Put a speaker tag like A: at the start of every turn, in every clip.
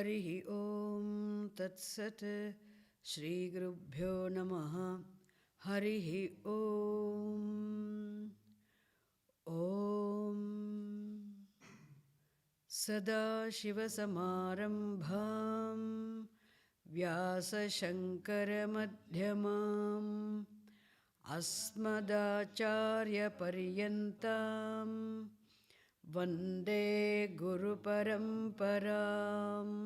A: हरिः ॐ तत्सत् श्रीगुरुभ्यो नमः। हरिः ॐ। ॐ सदाशिवसमारम्भां व्यासशङ्करमध्यमाम् अस्मदाचार्यपर्यन्तां वन्दे गुरुपरम्पराम्।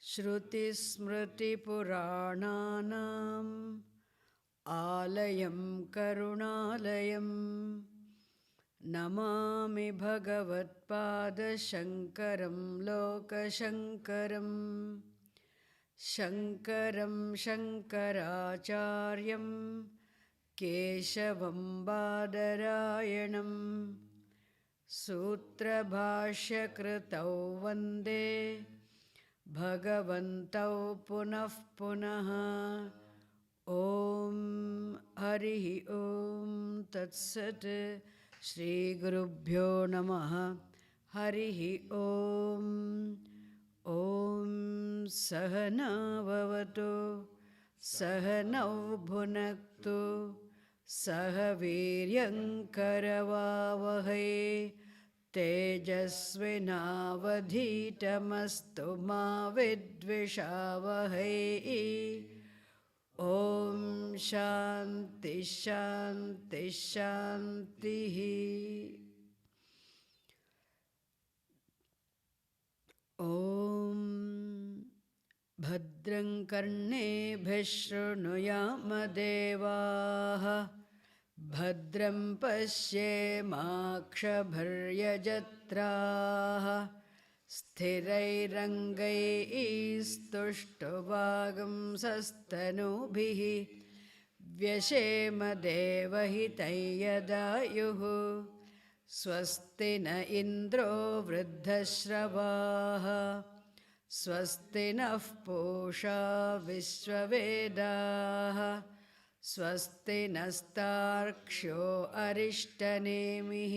A: श्रुतिस्मृतिपुराणानाम् आलयं करुणालयं नमामि भगवत्पादशङ्करं लोकशङ्करं। शङ्करं शङ्कराचार्यं केशवं बादरायणं सूत्रभाष्यकृतौ वन्दे भगवन्तौ पुनः पुनः। ॐ हरिः ॐ तत्सत् श्रीगुरुभ्यो नमः। हरिः ॐ। ॐ सहना भवतु सहनौ भुनक्तु सह वीर्यङ्करवावहै तेजस्विनावधीतमस्तु मा विद्विषावहै। ॐ शान्ति शान्ति शान्तिः। ॐ भद्रं कर्णेभिः शृणुयाम देवाः भद्रं पश्येमाक्षभिर्यजत्राः स्थिरैरङ्गैस्तुष्टुवागुंसस्तनूभिः व्यशेम देवहितं यदायुः। स्वस्ति न इन्द्रो वृद्धश्रवाः स्वस्ति नः पूषा विश्ववेदाः स्वस्ति नस्तार्क्ष्यो अरिष्टनेमिः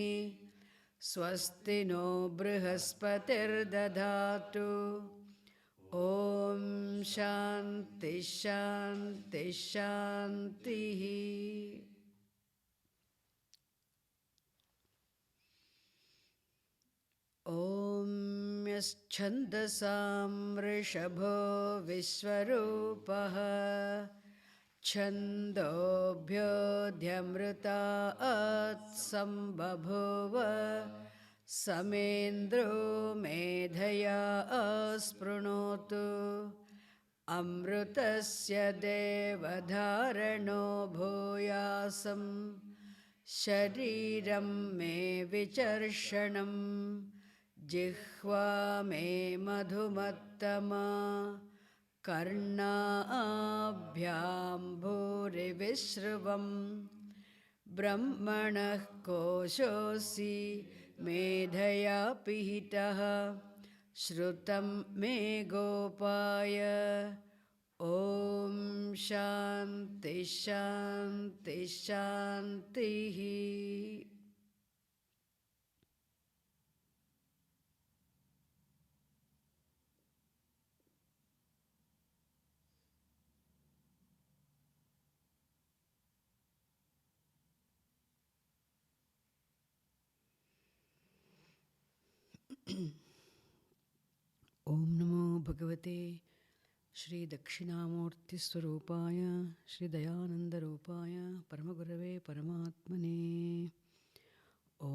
A: स्वस्ति नो बृहस्पतिर्दधातु। ॐ शान्ति शान्ति शान्तिः। ॐ यश्छन्दसां वृषभो विश्वरूपः छन्दोभ्योऽध्यमृतात् सम्बभूव समेन्द्रो मेधया स्पृणोतु। अमृतस्य देवधारणो भूयासं शरीरं मे विचर्षणं जिह्वा मे मधुमत्तमा कर्णाभ्यां भूरिविश्रुवं ब्रह्मणः कोशोऽसि मेधया पिहितः श्रुतं मे गोपाय। ॐ शान्ति शान्ति शान्तिः। ॐ नमो भगवते श्री दक्षिणामूर्तिस्वरूपाय श्री दयानंदरूपाय परमगुरवे परमात्मने। ॐ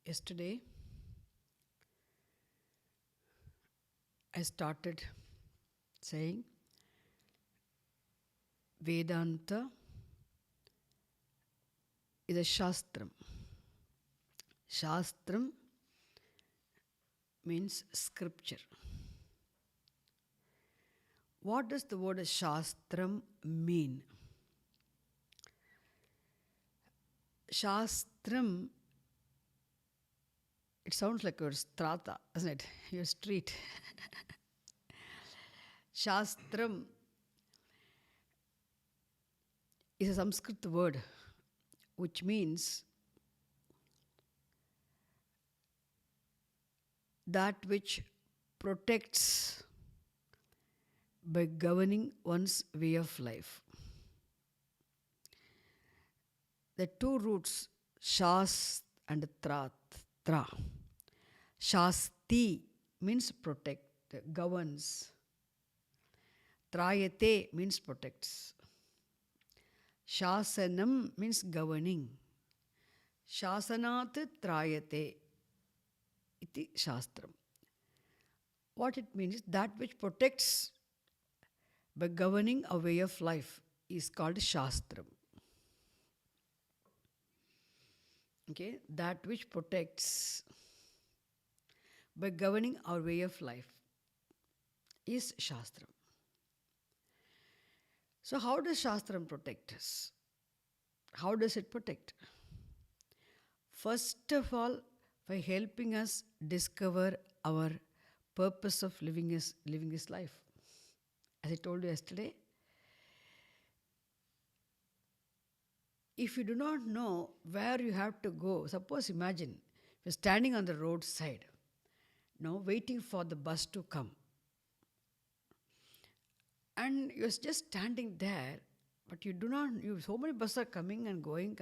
A: Yesterday, I started saying Vedanta is a Shastram. Shastram means scripture. What does the word Shastram mean? Shastram, it sounds like your strata, doesn't it? Your street. Shastram is a Sanskrit word which means that which protects by governing one's way of life. The two roots, shas and tra. Shasti means protect, governs. Trayate means protects. Shasanam means governing. Shasanat trayate iti shastram. What it means is that which protects by governing a way of life is called shastram. Okay, that which protects by governing our way of life is shastram. So how does shastram protect us? How does it protect? First of all, by helping us discover our purpose of living this life. As I told you yesterday, if you do not know where you have to go, suppose imagine you're standing on the roadside, waiting for the bus to come. And you're just standing there, but you do not, so many buses are coming and going.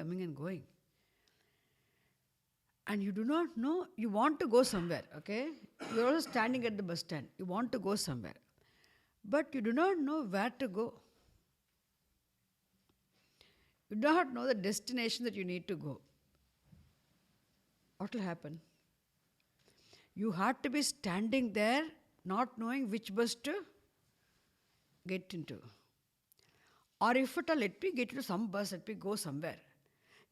A: And you do not know, you want to go somewhere, okay? You're also standing at the bus stand. You want to go somewhere. But you do not know where to go. You do not know the destination that you need to go. What will happen? You have to be standing there, not knowing which bus to get into. Or if at all, let me get into some bus, let me go somewhere.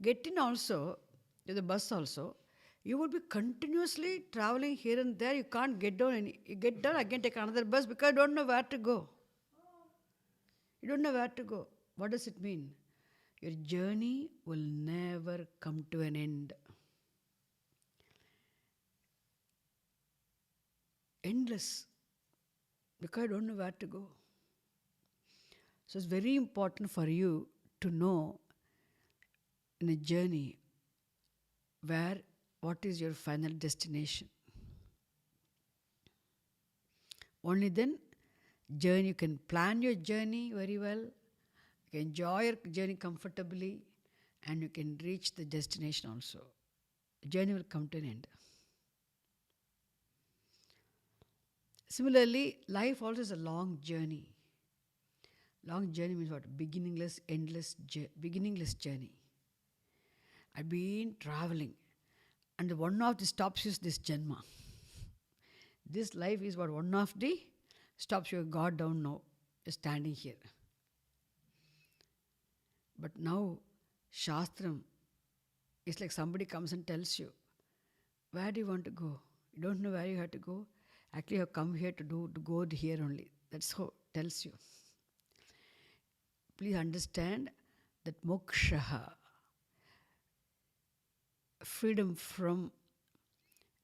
A: Get in also, to the bus also, you will be continuously traveling here and there. You can't get down. You get down, again take another bus because you don't know where to go. You don't know where to go. What does it mean? Your journey will never come to an end. Endless. Because I don't know where to go. So it's very important for you to know in a journey what is your final destination. Only then you can plan your journey very well, you can enjoy your journey comfortably, and you can reach the destination also. The journey will come to an end. Similarly, life also is a long journey. Long journey means what? Beginningless, beginningless journey. I've been traveling, and one of the stops is this Janma. This life is what one of the stops. You got down now, you're standing here. But now, Shastram is like somebody comes and tells you, where do you want to go? You don't know where you have to go. Actually, you have come here to go here only. That's how it tells you. Please understand that moksha, freedom from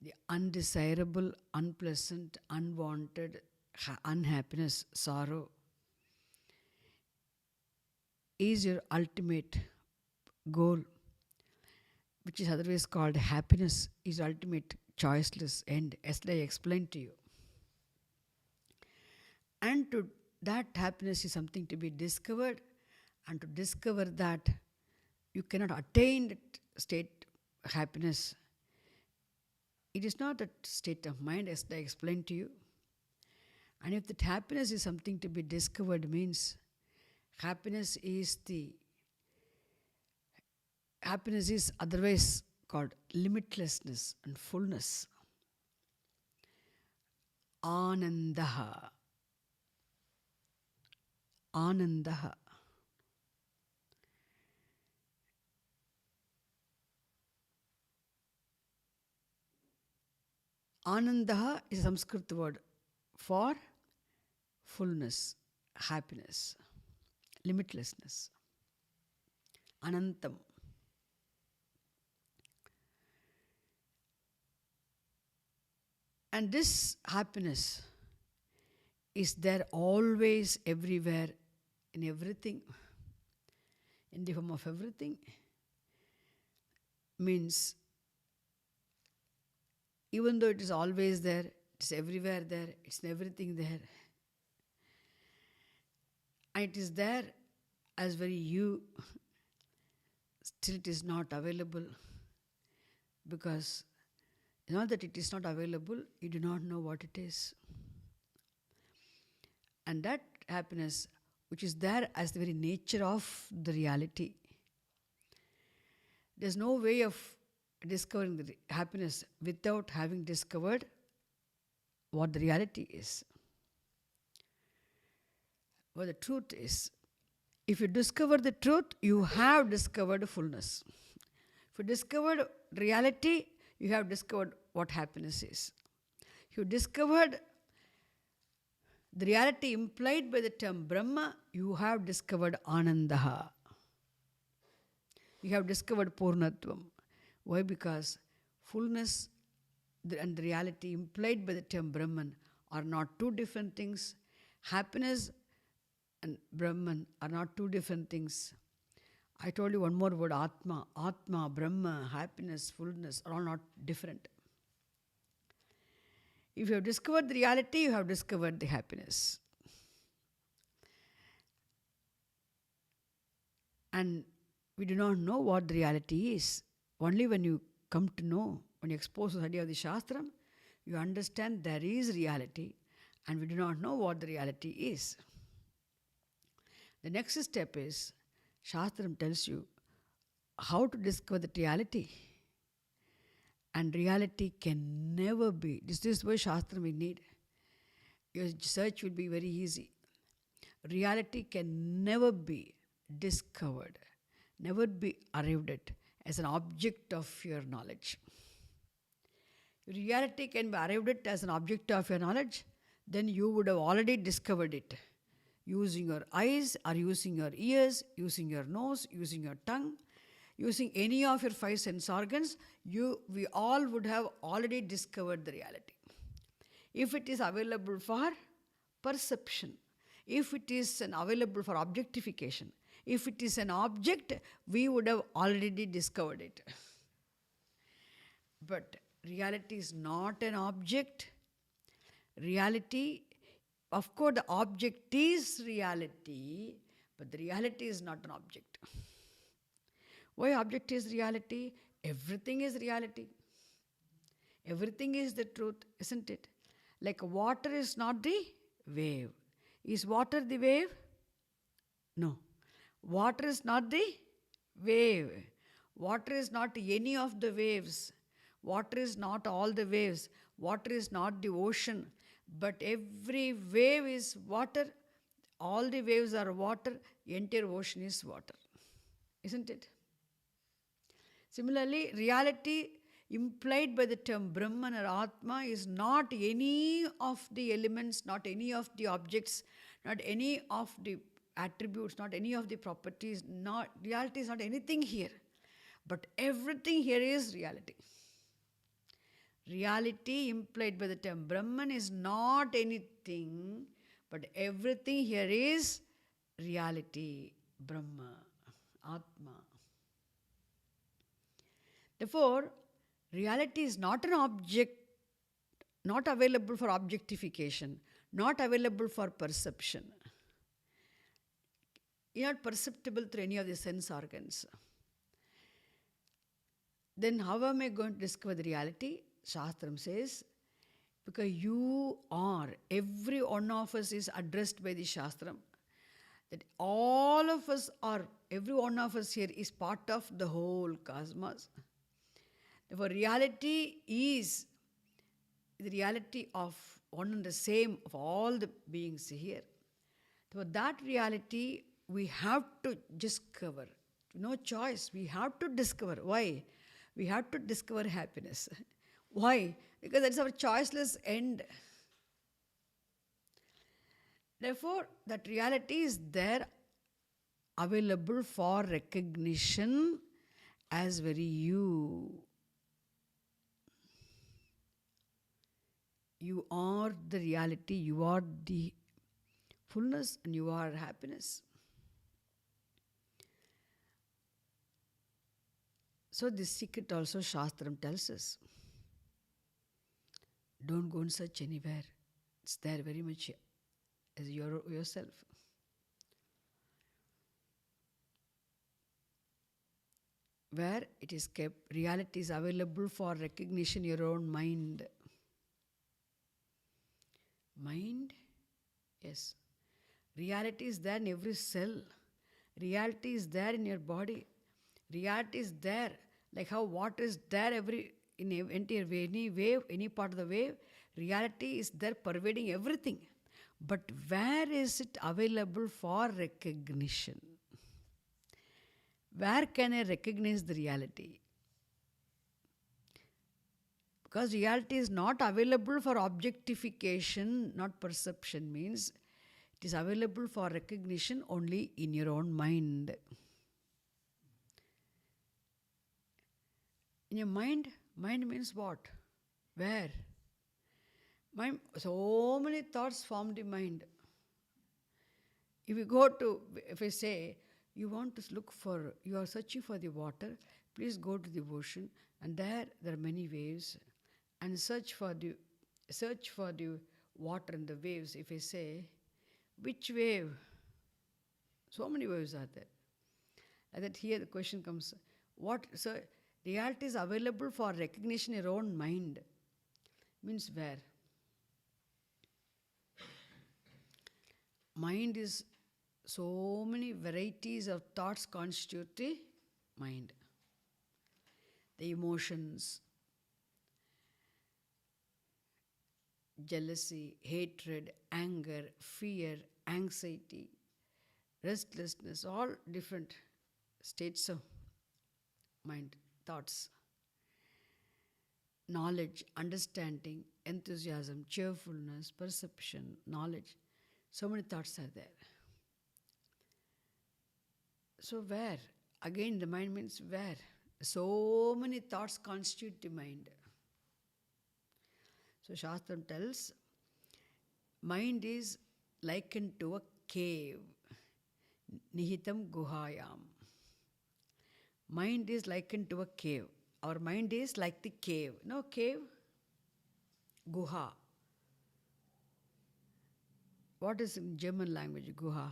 A: the undesirable, unpleasant, unwanted unhappiness, sorrow, is your ultimate goal, which is otherwise called happiness, is ultimate choiceless end. Yesterday I explained to you. And that happiness is something to be discovered, and to discover that you cannot attain that state of happiness. It is not a state of mind, as I explained to you. And if that happiness is something to be discovered, means happiness is otherwise called limitlessness and fullness. Anandaha. Anandaha. Anandaha is a Sanskrit word for fullness, happiness, limitlessness. Anantam. And this happiness is there always, everywhere, in everything, in the form of everything. Means, even though it is always there, it's everywhere there, it's in everything there, and it is there as very you, still it is not available, because not that it is not available, you do not know what it is. And that happiness, which is there as the very nature of the reality, there's no way of discovering the happiness without having discovered what the reality is, what the truth is. If you discover the truth, you have discovered fullness. If you discovered reality, you have discovered what happiness is. If you discovered the reality implied by the term Brahma, you have discovered Anandaha. You have discovered Purnatvam. Why? Because fullness and the reality implied by the term Brahman are not two different things. Happiness and Brahman are not two different things. I told you one more word, Atma. Atma, Brahma, happiness, fullness are all not different. If you have discovered the reality, you have discovered the happiness. And we do not know what the reality is. Only when you come to know, when you expose the study of the Shastram, you understand there is reality, and we do not know what the reality is. The next step is, Shastram tells you how to discover the reality. And reality can never be. This is why Shastram we need. Your search will be very easy. Reality can never be discovered, never be arrived at as an object of your knowledge. Reality can be arrived at as an object of your knowledge, then you would have already discovered it. Using your eyes, or using your ears, using your nose, using your tongue, using any of your five sense organs, we all would have already discovered the reality. If it is available for perception, if it is available for objectification, if it is an object, we would have already discovered it. But reality is not an object. Reality, of course, the object is reality, but the reality is not an object. Why object is reality? Everything is reality. Everything is the truth, isn't it? Like water is not the wave. Is water the wave? No. Water is not the wave. Water is not any of the waves. Water is not all the waves. Water is not the ocean. But every wave is water. All the waves are water. Entire ocean is water. Isn't it? Similarly, reality implied by the term Brahman or Atma is not any of the elements, not any of the objects, not any of the attributes, not any of the properties. Reality is not anything here. But everything here is reality. Reality implied by the term Brahman is not anything, but everything here is reality, Brahma, Atma. Therefore, reality is not an object, not available for objectification, not available for perception. It's not perceptible through any of the sense organs. Then how am I going to discover the reality? Shastram says, because you are, every one of us is addressed by the Shastram. That all of us are, every one of us here is part of the whole cosmos. Therefore, reality is the reality of one and the same of all the beings here. Therefore, that reality we have to discover. No choice. We have to discover. Why? We have to discover happiness. Why? Because that's our choiceless end. Therefore, that reality is there, available for recognition as very you. You are the reality, you are the fullness, and you are happiness. So this secret also Shastram tells us. Don't go and search anywhere. It's there very much as yourself. Where it is kept, reality is available for recognition, your own mind. Mind? Yes. Reality is there in every cell. Reality is there in your body. Reality is there. Like how water is there in entire any wave, any part of the wave, reality is there pervading everything. But where is it available for recognition? Where can I recognize the reality? Because reality is not available for objectification, not perception, means it is available for recognition only in your own mind. In your mind, mind means what? Where? Mind, so many thoughts form the mind. If I say, you want to look for, you are searching for the water, please go to the ocean, and there are many waves, and search for the water and the waves. If I say, which wave? So many waves are there. And that here the question comes, what? So reality is available for recognition in your own mind. Means where? Mind is so many varieties of thoughts constitute the mind. The emotions, jealousy, hatred, anger, fear, anxiety, restlessness, all different states of mind, thoughts. Knowledge, understanding, enthusiasm, cheerfulness, perception, knowledge. So many thoughts are there. So where? Again, the mind means where? So many thoughts constitute the mind. So Shastram tells, mind is likened to a cave. Nihitam guhayam. Mind is likened to a cave. Our mind is like the cave. No, cave? Guha. What is in German language, guha?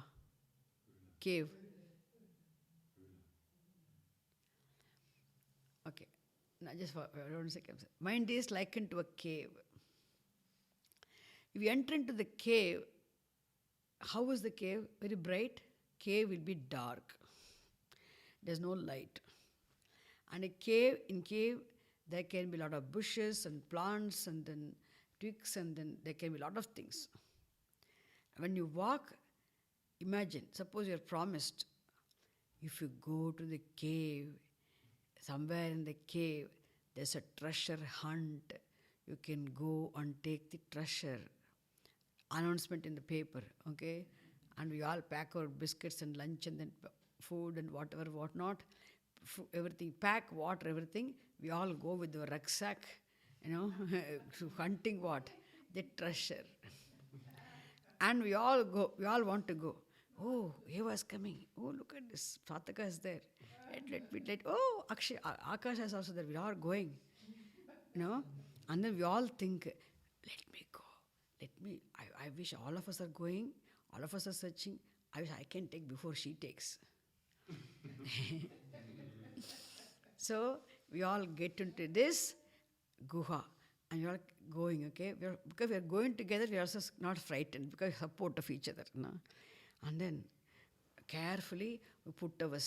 A: Cave. Okay. Now just for 1 second. Mind is likened to a cave. If you enter into the cave, how is the cave? Very bright. Cave will be dark. There's no light. And in cave, there can be a lot of bushes and plants and then twigs and then there can be a lot of things. When you walk, imagine, suppose you're promised, if you go to the cave, somewhere in the cave, there's a treasure hunt. You can go and take the treasure. Announcement in the paper, okay? And we all pack our biscuits and lunch and then food and whatever, whatnot. Everything, pack, water, everything. We all go with the rucksack, hunting what? The treasure. And we all want to go. Oh, Eva is coming. Oh, look at this. Sataka is there. Oh, Akash is also there. We are going. And then we all think, let me go. I wish all of us are going. All of us are searching. I wish I can take before she takes. So we all get into this guha. And you are going, okay? Because we are going together, we are also not frightened because we support of each other. And then carefully we put our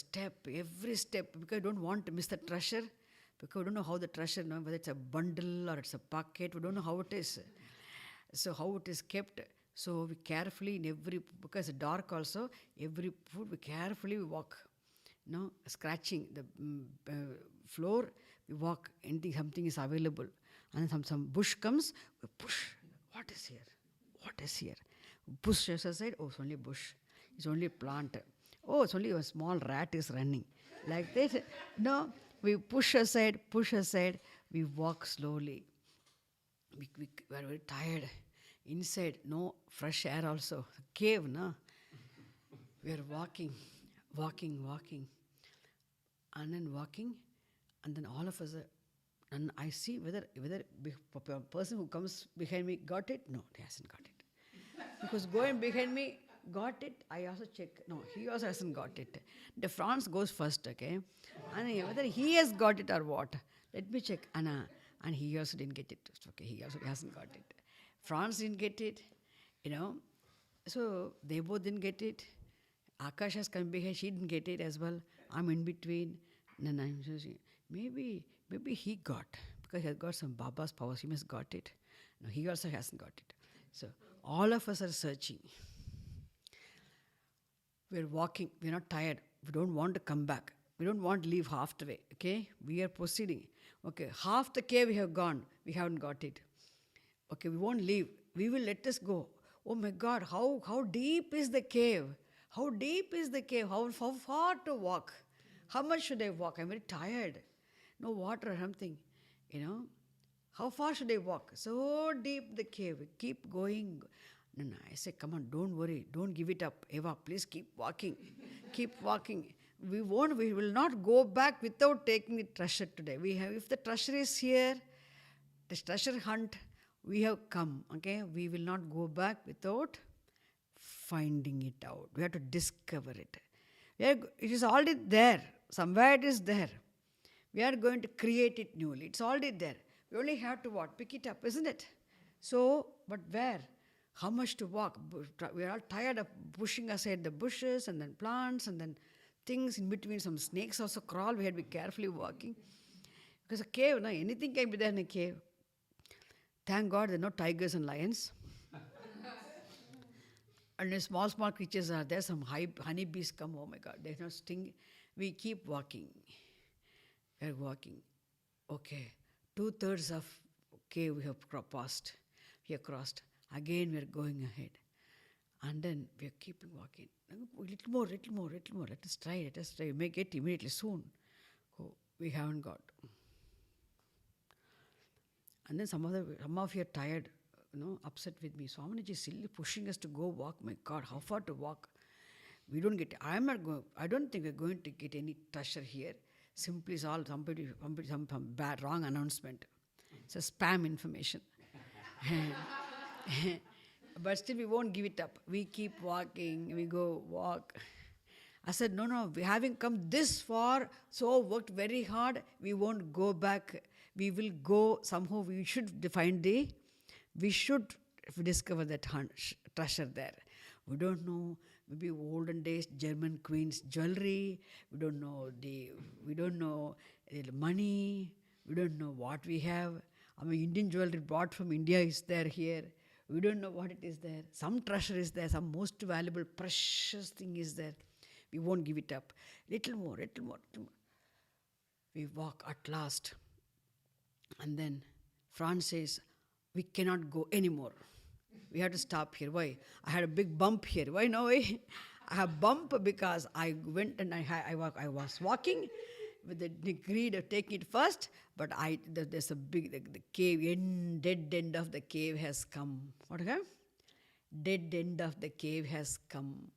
A: every step, because we don't want to miss the treasure, because we don't know how the treasure, whether it's a bundle or it's a pocket, we don't know how it is. So how it is kept. So we carefully because it's dark also, every foot we carefully walk. Scratching the floor, we walk, anything, something is available. And some bush comes, we push. What is here? What is here? Push aside, oh, it's only bush. It's only plant. Oh, it's only a small rat is running. Like that. No, we push aside, we walk slowly. We are very tired. Inside, no fresh air also. Cave, no? We are walking. And then walking, and then all of us are, and I see whether a person who comes behind me got it. No, he hasn't got it. Because going behind me got it. I also check. No, he also hasn't got it. The Franz goes first, okay, and whether he has got it or what. Let me check. And he also didn't get it. Okay, he also hasn't got it. Franz didn't get it, you know. So they both didn't get it. Akash has come behind, she didn't get it as well. I'm in between. And then I'm just, maybe he got, because he has got some Baba's powers, he must got it. No, he also hasn't got it. So all of us are searching. We're walking, we're not tired. We don't want to come back. We don't want to leave half the way, okay? We are proceeding. Okay, half the cave we have gone, we haven't got it. Okay, we won't leave. We will let us go. Oh my God, how deep is the cave? How deep is the cave? How far to walk? How much should I walk? I'm very tired. No water or something, you know. How far should I walk? So deep the cave. Keep going. No, I say, come on, don't worry. Don't give it up. Eva, please keep walking. Keep walking. We will not go back without taking the treasure today. If the treasure is here, the treasure hunt, we have come, okay? We will not go back without finding it out. We have to discover it. It is already there. Somewhere it is there. We are going to create it newly. It's already there. We only have to what? Pick it up, isn't it? So, but where? How much to walk? We are all tired of pushing aside the bushes and then plants and then things in between. Some snakes also crawl. We had to be carefully walking. Because a cave, no, anything can be there in a cave. Thank God there are no tigers and lions. And the small creatures are there. Some honeybees come. Oh my God, they're not sting. We keep walking. We're walking. Okay, 2/3 of cave we have passed. We have crossed. Again we are going ahead. And then we are keeping walking. A little more. Let us try. We may get immediately soon. Oh, we haven't got. And then some of you are tired, upset with me. Swaminiji is silly pushing us to go walk. My God, how far to walk? We don't get. I don't think we're going to get any treasure here. Simply it's all some bad wrong announcement. It's a spam information. But still we won't give it up. We keep walking. We go walk. I said, no, we having come this far, so worked very hard, we won't go back. We will go, somehow we should discover that treasure there. We don't know, maybe olden days German queen's jewelry, we don't know the money, we don't know what we have. Indian jewelry brought from India is there here. We don't know what it is there. Some treasure is there, some most valuable, precious thing is there. We won't give it up. Little more. We walk at last. And then Franz says, we cannot go anymore. We have to stop here. Why? I had a big bump here. Why no way? I have bump because I went and I was walking with the greed of taking it first, but there's a big, the cave, dead end of the cave has come. What happened? Dead end of the cave has come.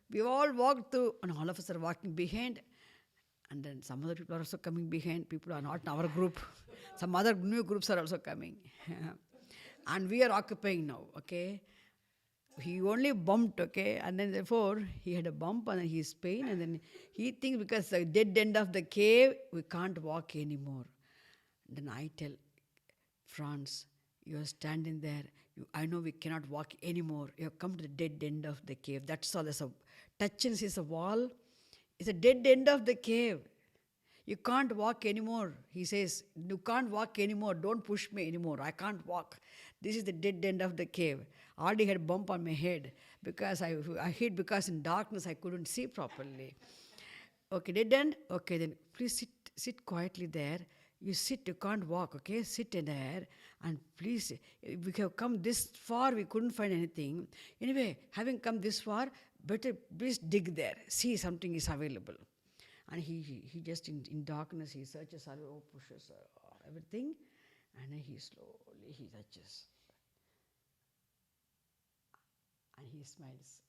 A: We all walked through, and all of us are walking behind. And then some other people are also coming behind. People are not in our group. Some other new groups are also coming. And we are occupying now, okay? He only bumped, okay? And then therefore, he had a bump and then he's pain. And then he thinks because the dead end of the cave, we can't walk anymore. Then I tell Franz, you are standing there. I know we cannot walk anymore. You have come to the dead end of the cave. That's all. There's a touch and sees a wall. It's a dead end of the cave. You can't walk anymore. He says, you can't walk anymore. Don't push me anymore. I can't walk. This is the dead end of the cave. I already had a bump on my head because I hid because in darkness I couldn't see properly. Okay, dead end? Okay, then please sit quietly there. You sit, you can't walk, okay? Sit in there and please, we have come this far, we couldn't find anything. Anyway, having come this far, better please dig there, see something is available. And he just in darkness, he searches, pushes everything, and then he slowly, he touches. And he smiles.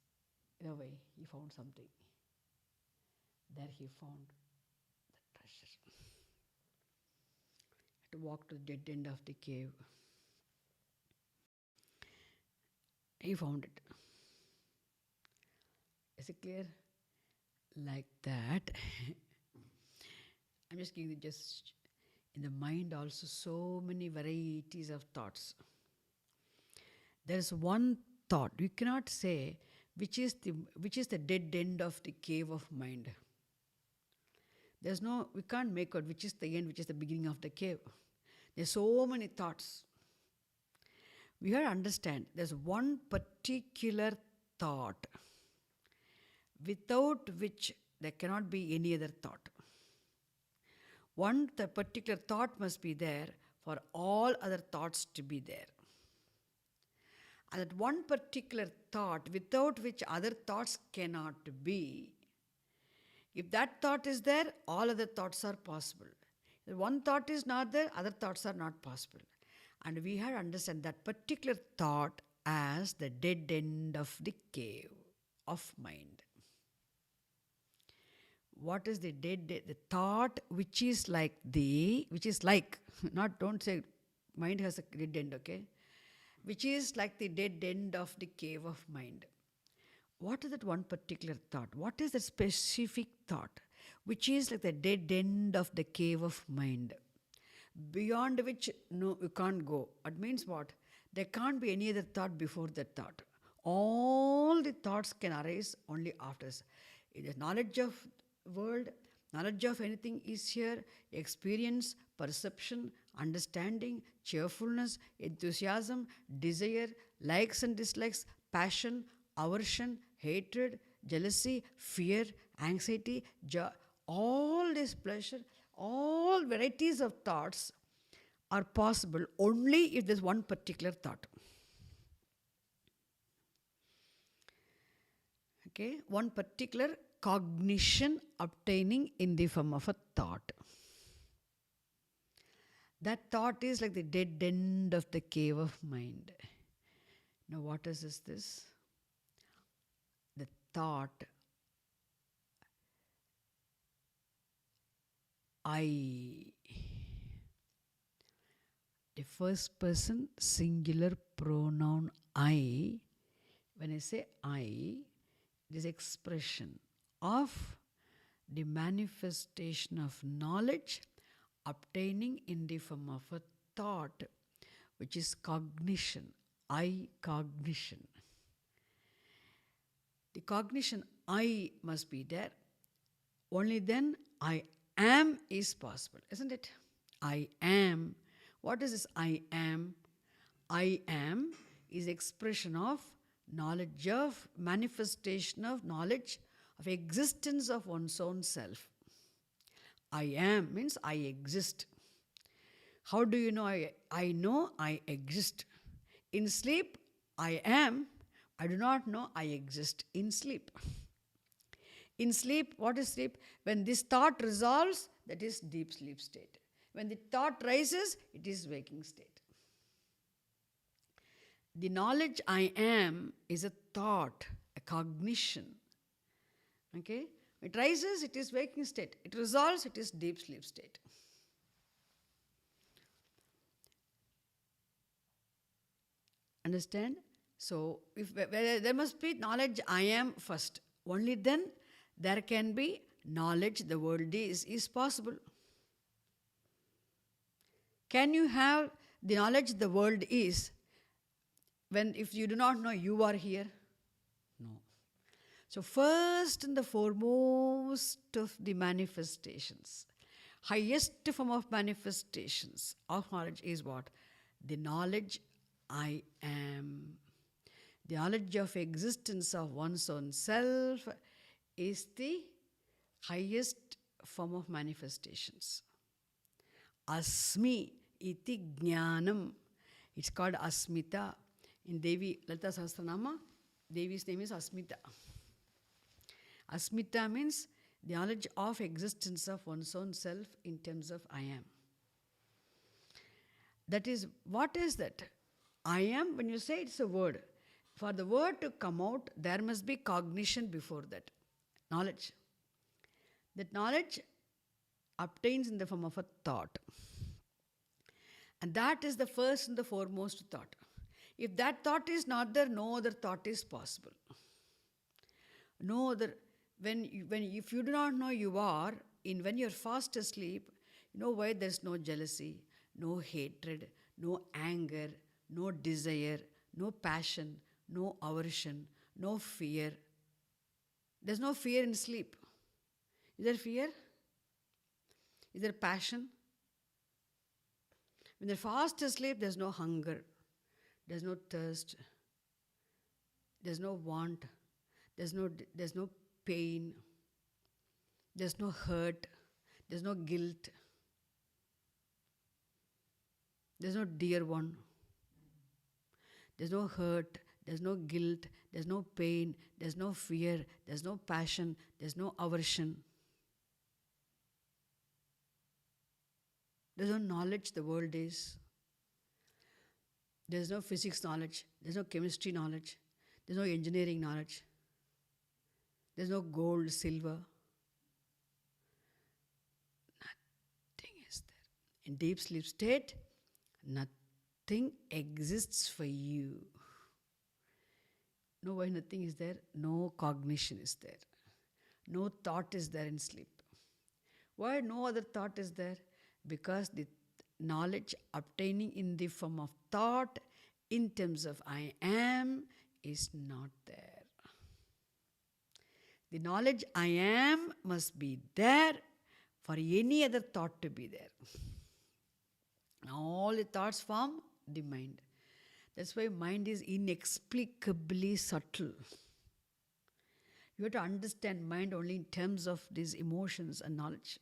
A: In a way, he found something. There he found the treasure. To walk to the dead end of the cave. He found it. Is it clear? Like that. I'm just giving you just in the mind also so many varieties of thoughts. There is one thought. You cannot say which is the dead end of the cave of mind. There's no, we can't make out which is the end, which is the beginning of the cave. There's so many thoughts. We have to understand there's one particular thought without which there cannot be any other thought. The particular thought must be there for all other thoughts to be there. And that one particular thought without which other thoughts cannot be. If that thought is there, all other thoughts are possible. If one thought is not there, other thoughts are not possible. And we have to understand that particular thought as the dead end of the cave of mind. What is the the thought which is like not, don't say mind has a dead end, okay? Which is like the dead end of the cave of mind. What is that one particular thought? What is the specific thought which is like the dead end of the cave of mind? Beyond which, no, you can't go. It means what? There can't be any other thought before that thought. All the thoughts can arise only after. The knowledge of world, knowledge of anything is here, experience, perception, understanding, cheerfulness, enthusiasm, desire, likes and dislikes, passion, aversion, hatred, jealousy, fear, anxiety, joy, all this pleasure, all varieties of thoughts are possible only if there's one particular thought. Okay, one particular cognition obtaining in the form of a thought. That thought is like the dead end of the cave of mind. Now what is this? The thought I. The first person singular pronoun I. When I say I, it is expression of the manifestation of knowledge obtaining in the form of a thought, which is cognition, I cognition. The cognition I must be there. Only then I am is possible, isn't it? I am. What is this I am? I am is expression of knowledge of, manifestation of knowledge of existence of one's own self. I am means I exist. How do you know I know I exist? In sleep, I am. I do not know I exist in sleep. In sleep, what is sleep? When this thought resolves, that is deep sleep state. When the thought rises, it is waking state. The knowledge I am is a thought, a cognition. Okay? It rises, it is waking state. It resolves, it is deep sleep state. Understand? So, there must be knowledge I am first. Only then there can be knowledge the world is possible. Can you have the knowledge the world is if you do not know you are here? No. So first and the foremost of the manifestations, highest form of manifestations of knowledge is what? The knowledge I am. The knowledge of existence of one's own self is the highest form of manifestations. Asmi iti jnanam. It's called Asmita. In Devi, Lalita Sahasranama, Devi's name is Asmita. Asmita means the knowledge of existence of one's own self in terms of I am. That is, what is that? I am, when you say it's a word. For the word to come out, there must be cognition before that. Knowledge. That knowledge obtains in the form of a thought. And that is the first and the foremost thought. If that thought is not there, no other thought is possible. No other. If you do not know you are, when you're fast asleep, you know why there's no jealousy, no hatred, no anger, no desire, no passion, no aversion, no fear. There's no fear in sleep. Is there fear? Is there passion? When they're fast asleep, there's no hunger, there's no thirst, there's no want, there's no pain, there's no hurt, there's no guilt, there's no dear one, there's no hurt, there's no guilt, there's no pain, there's no fear, there's no passion, there's no aversion. There's no knowledge the world is. There's no physics knowledge, there's no chemistry knowledge, there's no engineering knowledge, there's no gold, silver. Nothing is there. In deep sleep state, nothing exists for you. No, why nothing is there? No cognition is there. No thought is there in sleep. Why no other thought is there? Because the knowledge obtaining in the form of thought in terms of I am is not there. The knowledge I am must be there for any other thought to be there. All the thoughts form the mind. That's why mind is inexplicably subtle. You have to understand mind only in terms of these emotions and knowledge.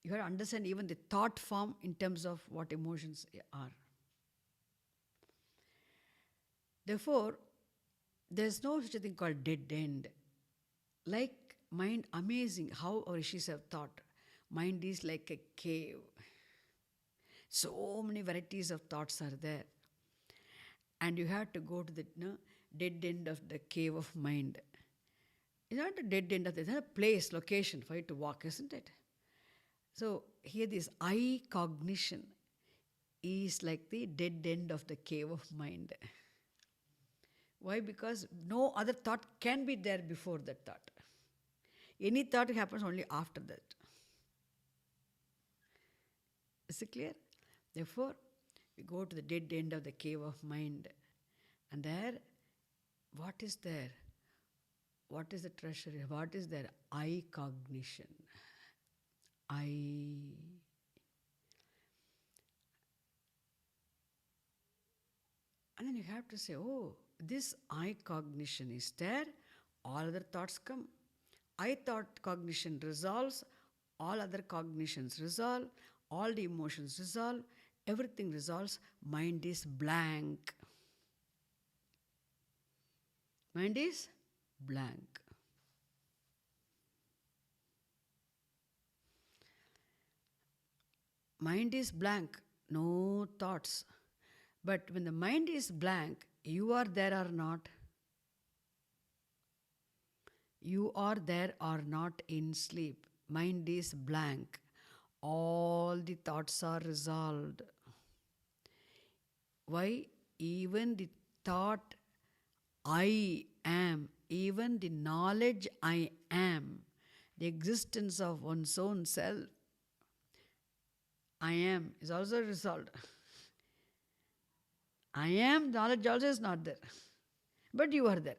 A: You have to understand even the thought form in terms of what emotions are. Therefore, there's no such a thing called dead end. Like mind, amazing how our rishis have thought. Mind is like a cave. So many varieties of thoughts are there. And you have to go to the dead end of the cave of mind. It's not a dead end of it's not a place, location for you to walk, isn't it? So here this I cognition is like the dead end of the cave of mind. Why? Because no other thought can be there before that thought. Any thought happens only after that. Is it clear? Therefore, we go to the dead end of the cave of mind. And there, what is there? What is the treasure? What is there? I cognition. And then you have to say, oh, this I cognition is there, all other thoughts come. I thought cognition resolves, all other cognitions resolve, all the emotions resolve, everything resolves, mind is blank. Mind is blank. Mind is blank, no thoughts. But when the mind is blank, you are there or not? You are there or not in sleep. Mind is blank. All the thoughts are resolved. Why? Even the thought I am, even the knowledge I am, the existence of one's own self, I am, is also resolved. I am, knowledge also is not there. But you are there.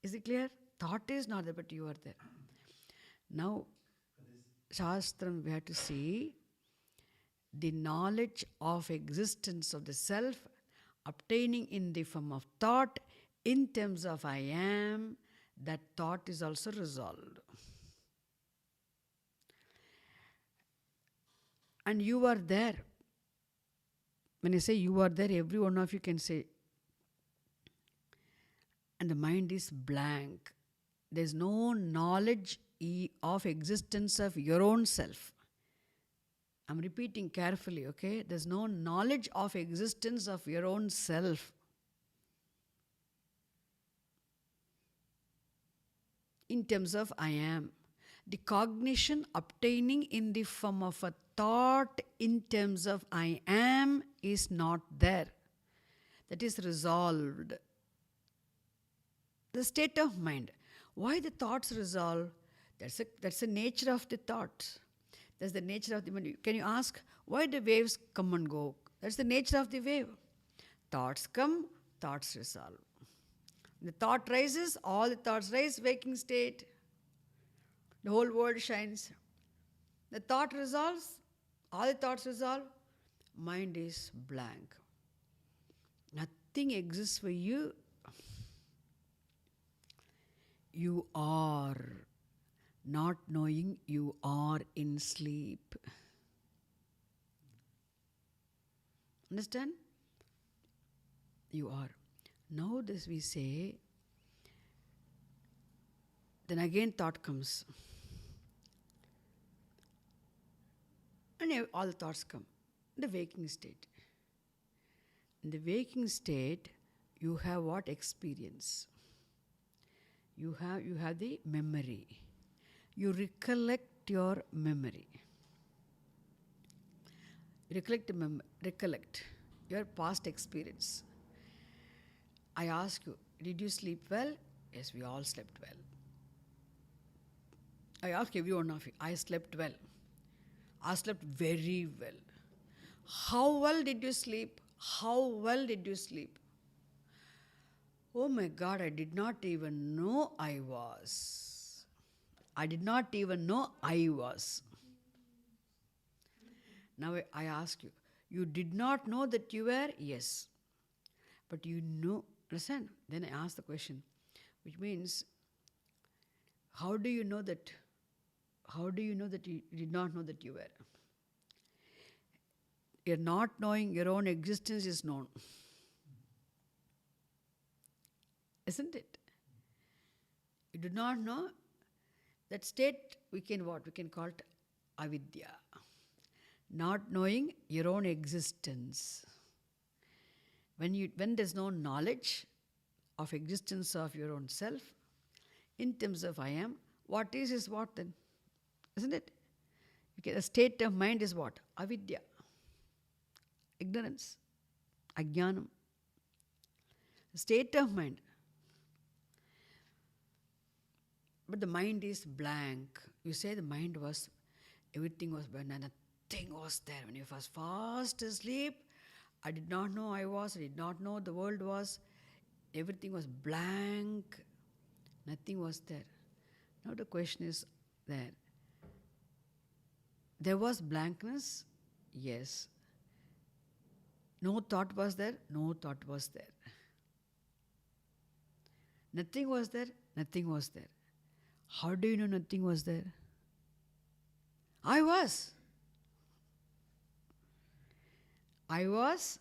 A: Is it clear? Thought is not there, but you are there. Now, Shastram, we have to see the knowledge of existence of the self obtaining in the form of thought in terms of I am, that thought is also resolved. And you are there. When I say you are there, every one of you can say. And the mind is blank. There's no knowledge of existence of your own self. I'm repeating carefully, okay? There's no knowledge of existence of your own self. In terms of I am. The cognition obtaining in the form of a thought in terms of I am is not there. That is resolved. The state of mind. Why the thoughts resolve? That's the nature of the thoughts. That's the nature of the mind. Can you ask why the waves come and go? That's the nature of the wave. Thoughts come, thoughts resolve. The thought rises, all the thoughts rise, waking state. The whole world shines. The thought resolves, all the thoughts resolve, mind is blank. Nothing exists for you. You are not knowing you are in sleep. Understand? You are. Now this we say, then again thought comes. And all the thoughts come. The waking state. In the waking state, you have what? Experience. You have the memory. You recollect your memory. Recollect your past experience. I ask you, did you sleep well? Yes, we all slept well. I ask every one of you, I slept well. I slept very well. How well did you sleep? How well did you sleep? Oh my God, I did not even know I was. I did not even know I was. Now I ask you, you did not know that you were? Yes. But you know, understand? Then I ask the question, which means, how do you know that? How do you know that you did not know that you were? You're not knowing your own existence is known. Isn't it? You do not know that state, we can what? We can call it avidya. Not knowing your own existence. When there's no knowledge of existence of your own self, in terms of I am, what is what then? Isn't it? Okay, the state of mind is what? Avidya. Ignorance. Ajnanam. The state of mind. But the mind is blank. You say the mind was, everything was blank, nothing was there. When you was fast asleep, I did not know I was, I did not know the world was. Everything was blank. Nothing was there. Now the question is there. There was blankness? Yes. No thought was there? No thought was there. Nothing was there? Nothing was there. How do you know nothing was there? I was. I was,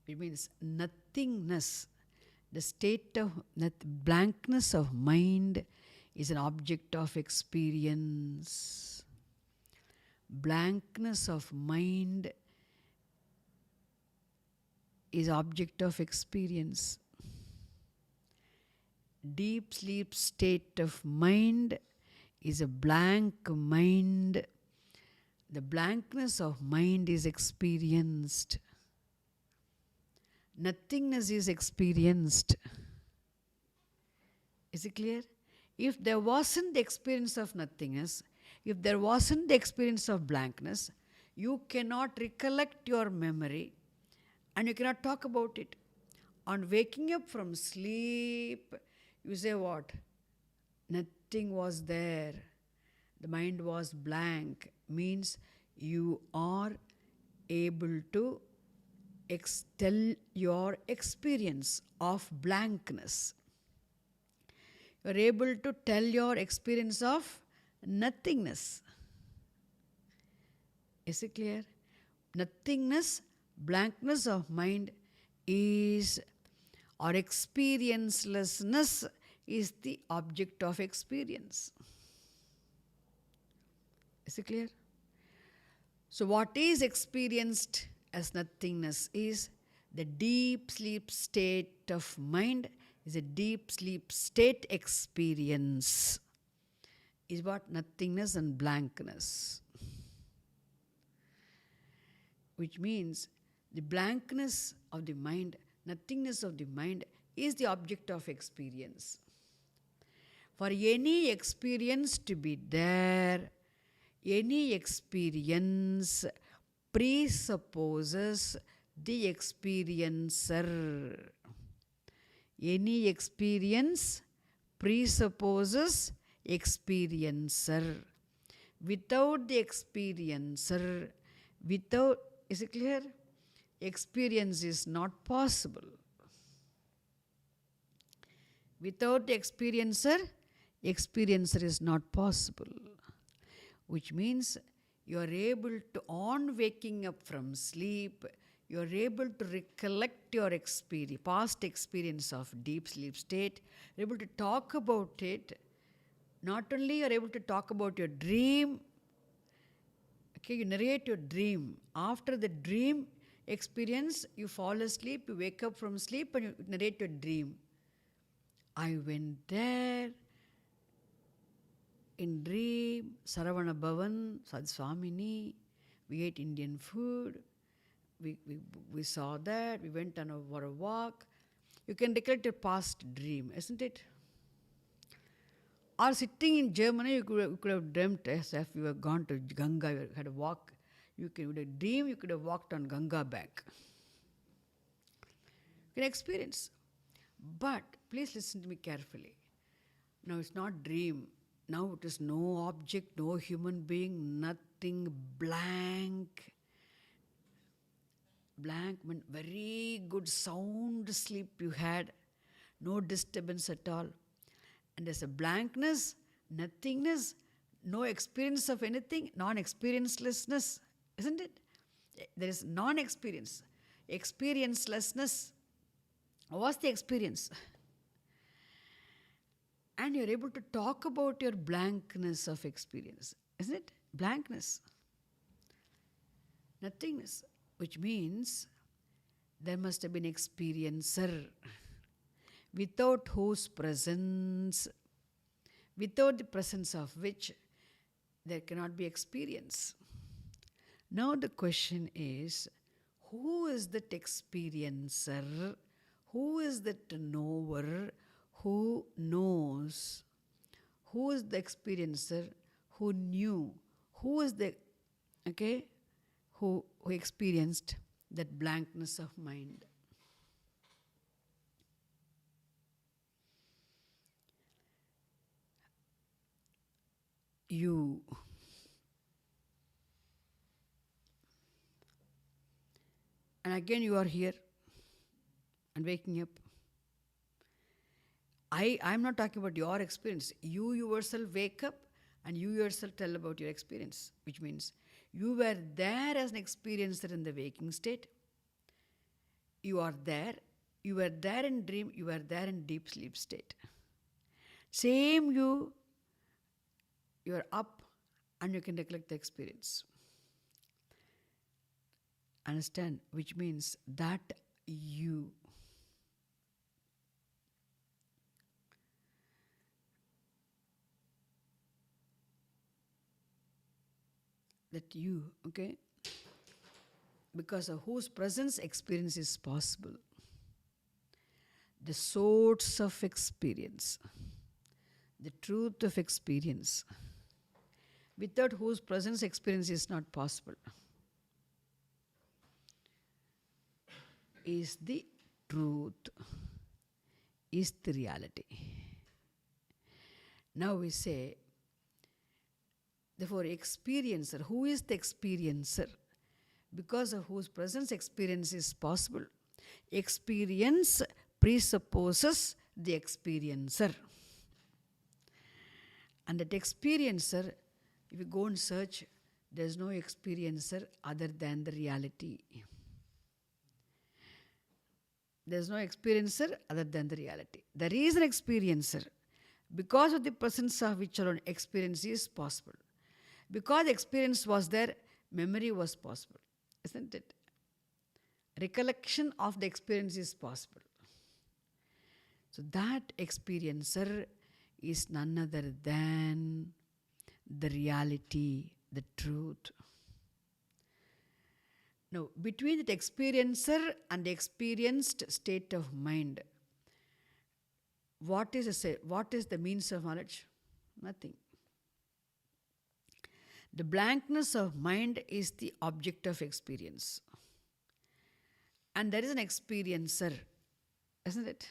A: it means nothingness. The state of blankness of mind is an object of experience. Blankness of mind is object of experience. Deep sleep state of mind is a blank mind. The blankness of mind is experienced. Nothingness is experienced. Is it clear? If there wasn't the experience of nothingness, if there wasn't the experience of blankness, you cannot recollect your memory and you cannot talk about it. On waking up from sleep, you say what? Nothing was there. The mind was blank. Means you are able to tell your experience of blankness. You are able to tell your experience of nothingness. Is it clear? Nothingness, blankness of mind is, or experiencelessness is the object of experience. Is it clear? So what is experienced as nothingness is the deep sleep state of mind, is a deep sleep state experience, is what nothingness and blankness. Which means the blankness of the mind, nothingness of the mind is the object of experience. For any experience to be there, any experience presupposes the experiencer. Any experience presupposes experiencer. Without the experiencer, is it clear? Experience is not possible. Without the experiencer is not possible. Which means you are able to, on waking up from sleep, you are able to recollect your experience, past experience of deep sleep state, you are able to talk about it. Not only you are able to talk about your dream, okay, you narrate your dream. After the dream experience, you fall asleep, you wake up from sleep and you narrate your dream. I went there in dream, Saravana Bhavan, Sadhswamini, we ate Indian food, we saw that, we went on for a walk. You can recollect your past dream, isn't it? Or sitting in Germany, you could have dreamt as if you had gone to Ganga, you had a walk. You could have dreamed, you could have walked on Ganga bank. You can experience. But please listen to me carefully. Now it's not dream. Now it is no object, no human being, nothing, blank. Blank meant very good sound sleep you had, no disturbance at all. And there's a blankness, nothingness, no experience of anything, non-experiencelessness, isn't it? There is non-experience, experiencelessness. What's the experience? And you're able to talk about your blankness of experience, isn't it? Blankness. Nothingness, which means there must have been experiencer, without whose presence, without the presence of which there cannot be experience. Now the question is, who is that experiencer? Who is that knower? Who knows? Who is the experiencer? Who knew? Who is the, who experienced that blankness of mind? You. And again you are here and waking up. I'm not talking about your experience. You yourself wake up and you yourself tell about your experience, which means you were there as an experiencer in the waking state. You are there. You were there in dream. You were there in deep sleep state. Same you are up and you can recollect the experience. Understand? Which means that you. That you, because of whose presence experience is possible. The source of experience, the truth of experience, without whose presence experience is not possible, is the truth, is the reality. Now we say, therefore, experiencer, who is the experiencer? Because of whose presence experience is possible. Experience presupposes the experiencer. And that experiencer, if you go and search There is no experiencer other than the reality. There is no experiencer other than the reality. There is an experiencer because of the presence of which alone experience is possible. Because experience was there, memory was possible. Isn't it? Recollection of the experience is possible. So that experiencer is none other than the reality, the truth. Now, between the experiencer and the experienced state of mind, what is the means of knowledge? Nothing. The blankness of mind is the object of experience. And there is an experiencer, isn't it?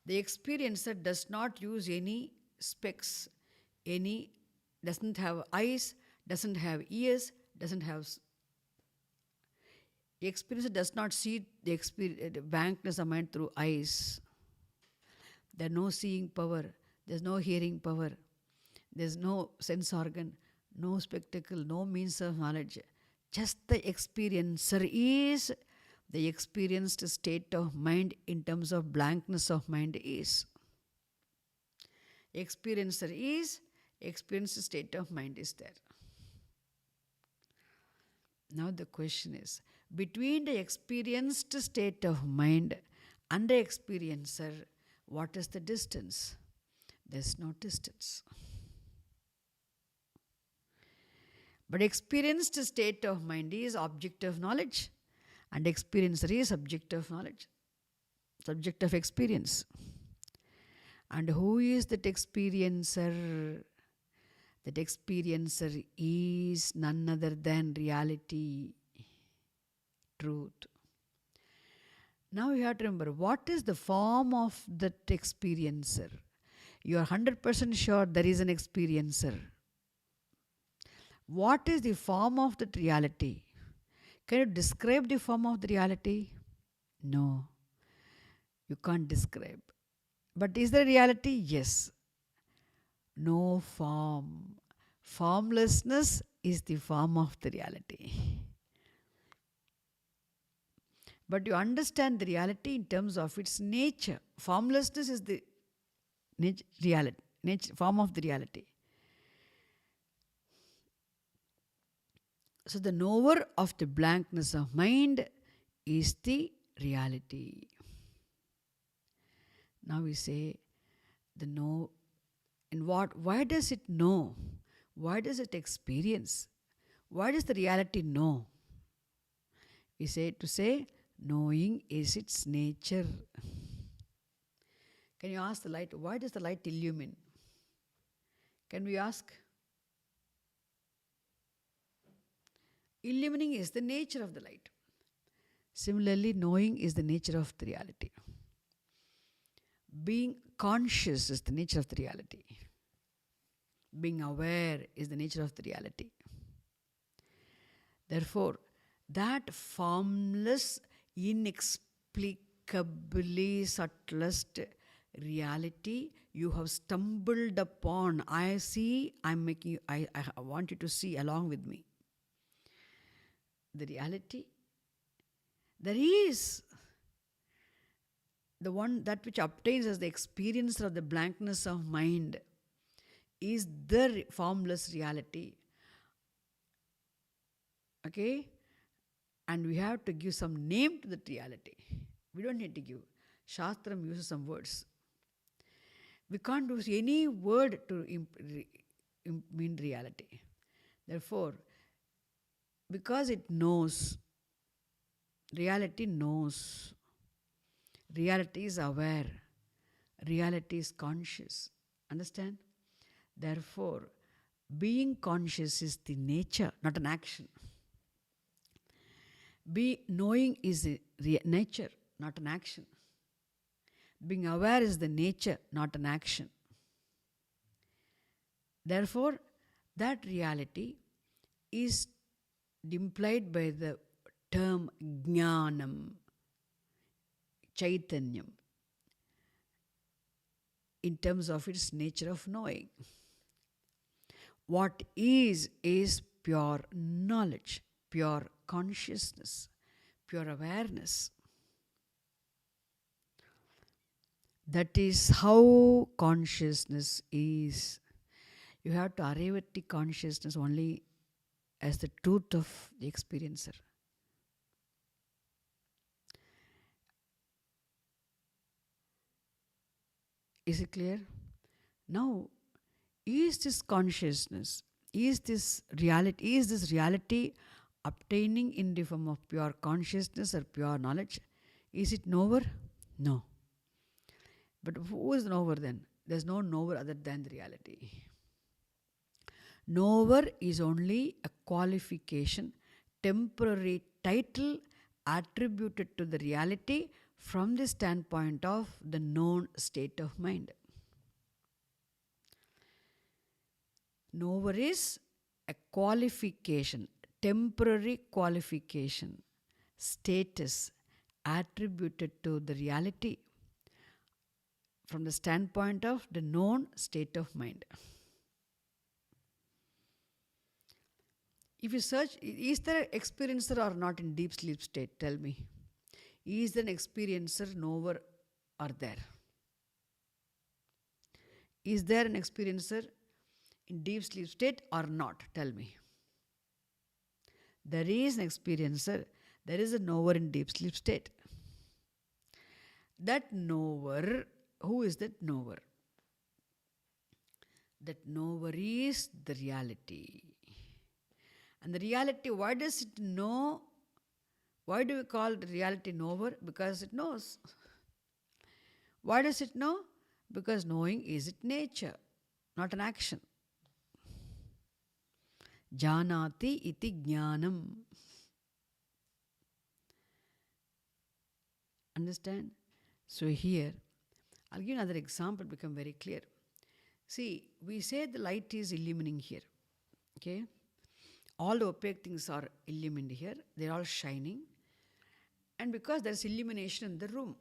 A: The experiencer does not use any specs, doesn't have eyes, doesn't have ears, doesn't have. The experiencer does not see the blankness of mind through eyes. There's no seeing power, there's no hearing power, there's no sense organ, no spectacle, no means of knowledge. Just the experiencer is the experienced state of mind in terms of blankness of mind is. Experiencer is, experienced state of mind is there. Now the question is, between the experienced state of mind and the experiencer, what is the distance? There's no distance. But experienced state of mind is object of knowledge, and experiencer is subject of knowledge, subject of experience. And who is that experiencer? That experiencer is none other than reality, truth. Now you have to remember, what is the form of that experiencer? You are 100% sure there is an experiencer. What is the form of that reality? Can you describe the form of the reality? No, you can't describe. But is there reality? Yes. No form. Formlessness is the form of the reality. But you understand the reality in terms of its nature. Formlessness is the form of the reality. So the knower of the blankness of mind is the reality. Now we say the know. And why does it know? Why does it experience? Why does the reality know? We say to say, knowing is its nature. Can you ask the light, why does the light illumine? Can we ask? Illumining is the nature of the light. Similarly, knowing is the nature of the reality. Being conscious is the nature of the reality. Being aware is the nature of the reality. Therefore, that formless, inexplicably subtlest reality you have stumbled upon. I want you to see along with me. The reality, there is the one that which obtains as the experience of the blankness of mind is the formless reality. Okay? And we have to give some name to that reality. We don't need to give. Shastram uses some words. We can't use any word to mean reality. Therefore, because it knows, reality knows. Reality is aware. Reality is conscious. Understand? Therefore, being conscious is the nature, not an action. Knowing is the nature, not an action. Being aware is the nature, not an action. Therefore, that reality is implied by the term jnanam, chaitanyam, in terms of its nature of knowing. What is pure knowledge, pure consciousness, pure awareness. That is how consciousness is. You have to arrive at the consciousness only as the truth of the experiencer. Is it clear? Now, is this consciousness, is this reality obtaining in the form of pure consciousness or pure knowledge? Is it knower? No. But who is knower then? There's no knower other than the reality. Knower is only a qualification, temporary title attributed to the reality from the standpoint of the known state of mind. Knower is a qualification, temporary qualification, status attributed to the reality from the standpoint of the known state of mind. If you search, is there an experiencer or not in deep sleep state? Tell me. Is there an experiencer, knower, or there? Is there an experiencer in deep sleep state or not? Tell me. There is an experiencer, there is a knower in deep sleep state. That knower, who is that knower? That knower is the reality. And the reality, why does it know? Why do we call the reality knower? Because it knows. Why does it know? Because knowing is its nature, not an action. Janati iti jnanam. Understand? So here, I'll give another example, become very clear. See, we say the light is illumining here. Okay? All the opaque things are illumined here. They're all shining. And because there's illumination in the room,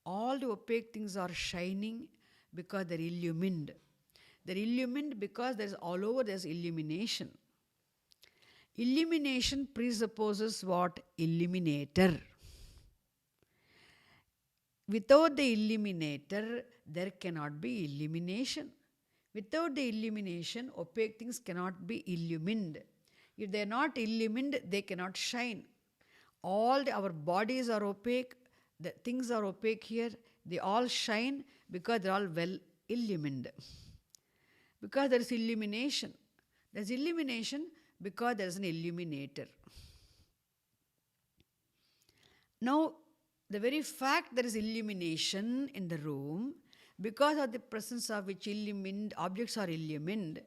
A: all the opaque things are shining because they're illumined. They're illumined because there's all over there's illumination. Illumination presupposes what? Illuminator. Without the illuminator, there cannot be illumination. Without the illumination, opaque things cannot be illumined. If they are not illumined, they cannot shine. Our bodies are opaque, the things are opaque here, they all shine because they are all well illumined. Because there is illumination. There is illumination because there is an illuminator. Now, the very fact there is illumination in the room, because of the presence of which illumined objects are illumined,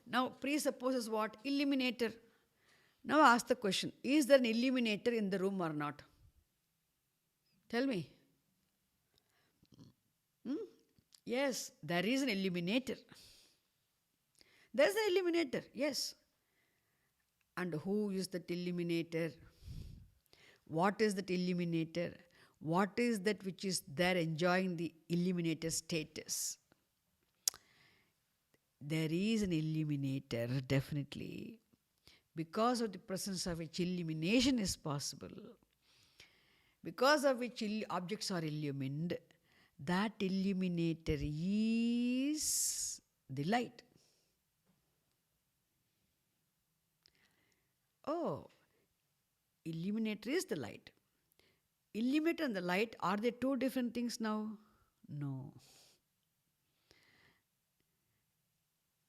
A: now presupposes what? Illuminator. Now ask the question, is there an illuminator in the room or not? Tell me. Yes, there is an illuminator. There is an illuminator, yes. And who is that illuminator? What is that illuminator? What is that which is there enjoying the illuminator status? There is an illuminator, definitely. Because of the presence of which illumination is possible, because of which objects are illumined, that illuminator is the light. Oh, illuminator is the light. Illuminator and the light, are they two different things now? No.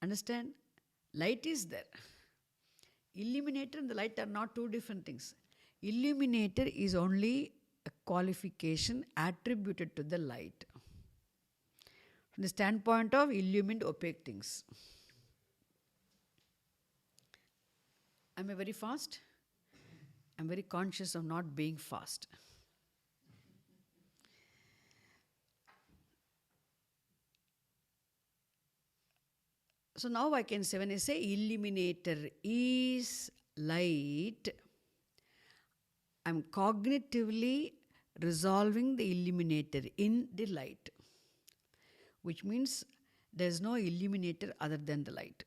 A: Understand? Light is there. Illuminator and the light are not two different things. Illuminator is only a qualification attributed to the light from the standpoint of illumined opaque things. Am I very fast? I'm very conscious of not being fast. So now I can say, when I say illuminator is light, I'm cognitively resolving the illuminator in the light, which means There is no illuminator other than the light.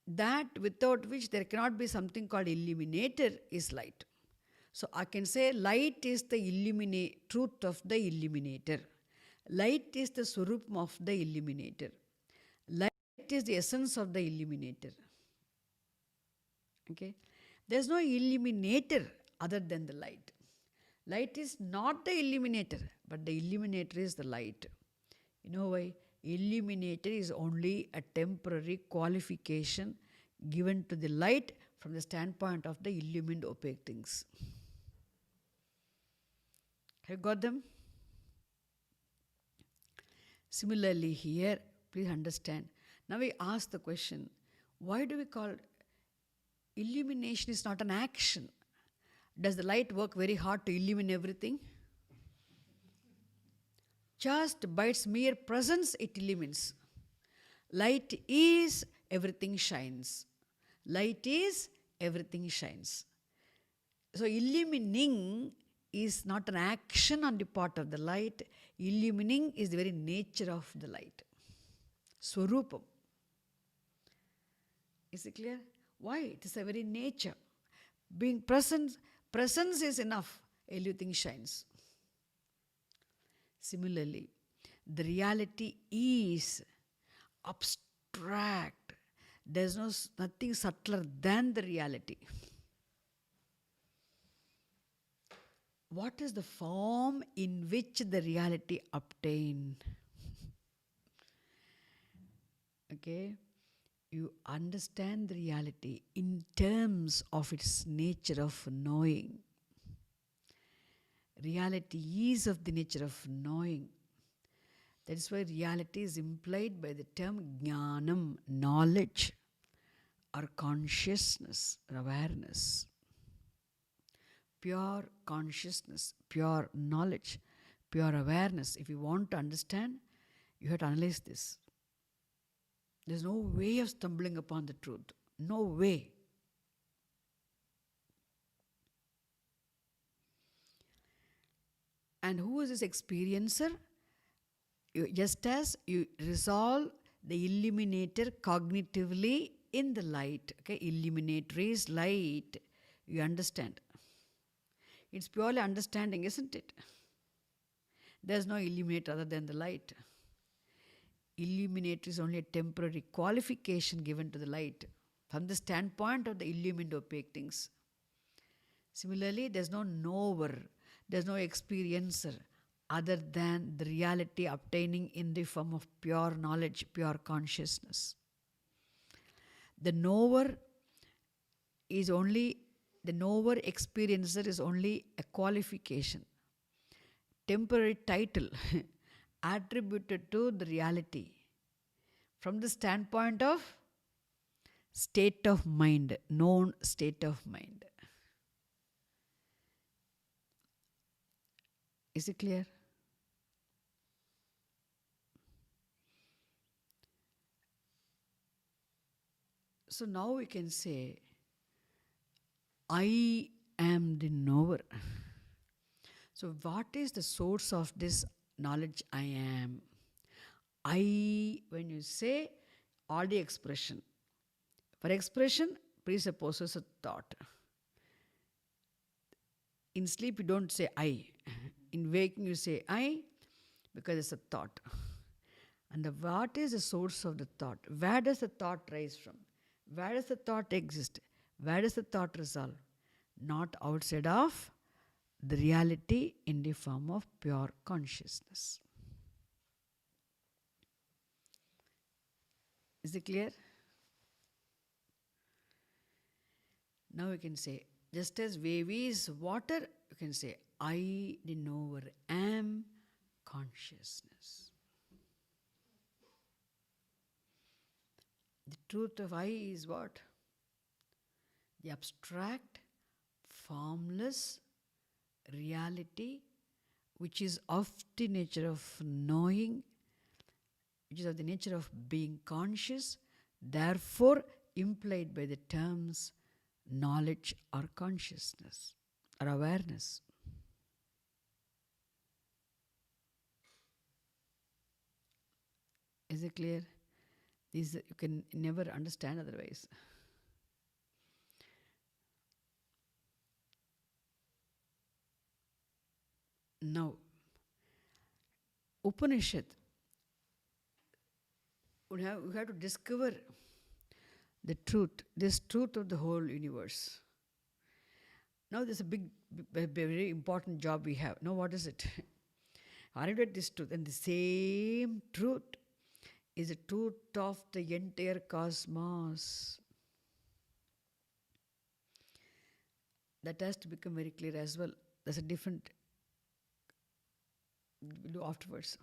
A: That without which there cannot be something called illuminator is light. So I can say light is the truth of the illuminator. Light is the swarupam of the illuminator. Light is the essence of the illuminator. Okay? There is no illuminator other than the light. Light is not the illuminator, but the illuminator is the light. You know why? Illuminator is only a temporary qualification given to the light from the standpoint of the illumined opaque things. Have you got them? Similarly here, please understand. Now we ask the question, why do we call illumination is not an action? Does the light work very hard to illumine everything? Just by its mere presence, it illumines. Light is, everything shines. Light is, everything shines. So illumining is not an action on the part of the light. Illumining is the very nature of the light. Swarupam. Is it clear? Why? It is a very nature. Being presence is enough. Everything shines. Similarly, the reality is abstract. There is nothing subtler than the reality. What is the form in which the reality obtained? Okay? You understand the reality in terms of its nature of knowing. Reality is of the nature of knowing. That is why reality is implied by the term jnanam, knowledge, or consciousness, or awareness. Pure consciousness, pure knowledge, pure awareness. If you want to understand, you have to analyze this. There's no way of stumbling upon the truth. No way. And who is this experiencer? Just as you resolve the illuminator cognitively in the light, okay, illuminator is light, you understand. It's purely understanding, isn't it? There's no illuminator other than the light. Illuminator is only a temporary qualification given to the light from the standpoint of the illumined opaque things. Similarly, there's no knower, there's no experiencer other than the reality obtaining in the form of pure knowledge, pure consciousness. The knower experiencer is only a qualification, temporary title attributed to the reality from the standpoint of state of mind, known state of mind. Is it clear? So now we can say, I am the knower. So what is the source of this knowledge I am? I, when you say, all the expression. For expression presupposes a thought. In sleep you don't say I. In waking you say I because it's a thought. And what is the source of the thought? Where does the thought rise from? Where does the thought exist? Where does the thought resolve? Not outside of the reality in the form of pure consciousness. Is it clear? Now we can say, just as wave is water, you can say, I, the knower, am consciousness. The truth of I is what? The abstract, formless reality which is of the nature of knowing, which is of the nature of being conscious, therefore implied by the terms knowledge or consciousness or awareness. Is it clear? These you can never understand otherwise. Now, Upanishad, we have to discover the truth, this truth of the whole universe. Now there's a very important job we have. Now what is it? Arrived at this truth, and the same truth is the truth of the entire cosmos. That has to become very clear as well. There's a different, we'll do afterwards.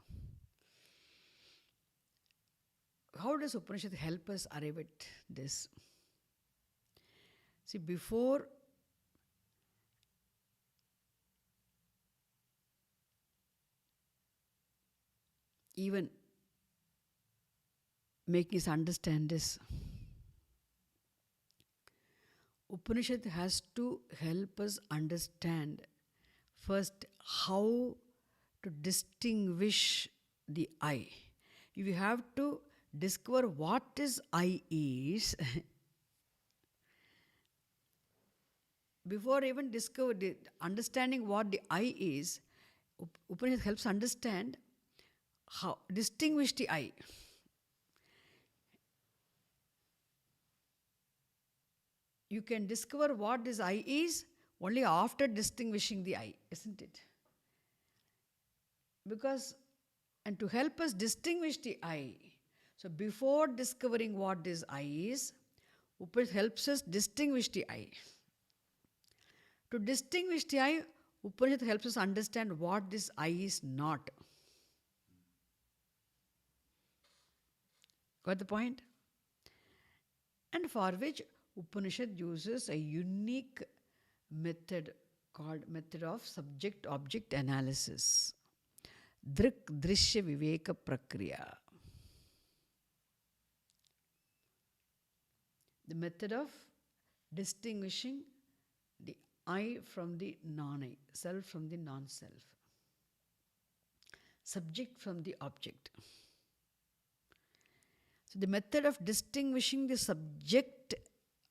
A: How does Upanishad help us arrive at this? See, before even making us understand this, Upanishad has to help us understand first how to distinguish the I. If you have to discover what is I is, before even understanding what the I is, Upanishad helps understand how distinguish the I. You can discover what this I is only after distinguishing the I, isn't it? Because, and to help us distinguish the I, so before discovering what this I is, Upanishad helps us distinguish the I. To distinguish the I, Upanishad helps us understand what this I is not. Got the point? And for which Upanishad uses a unique method called method of subject-object analysis. Drik Drishya Viveka Prakriya. The method of distinguishing the I from the non-I, self from the non-self, subject from the object. So the method of distinguishing the subject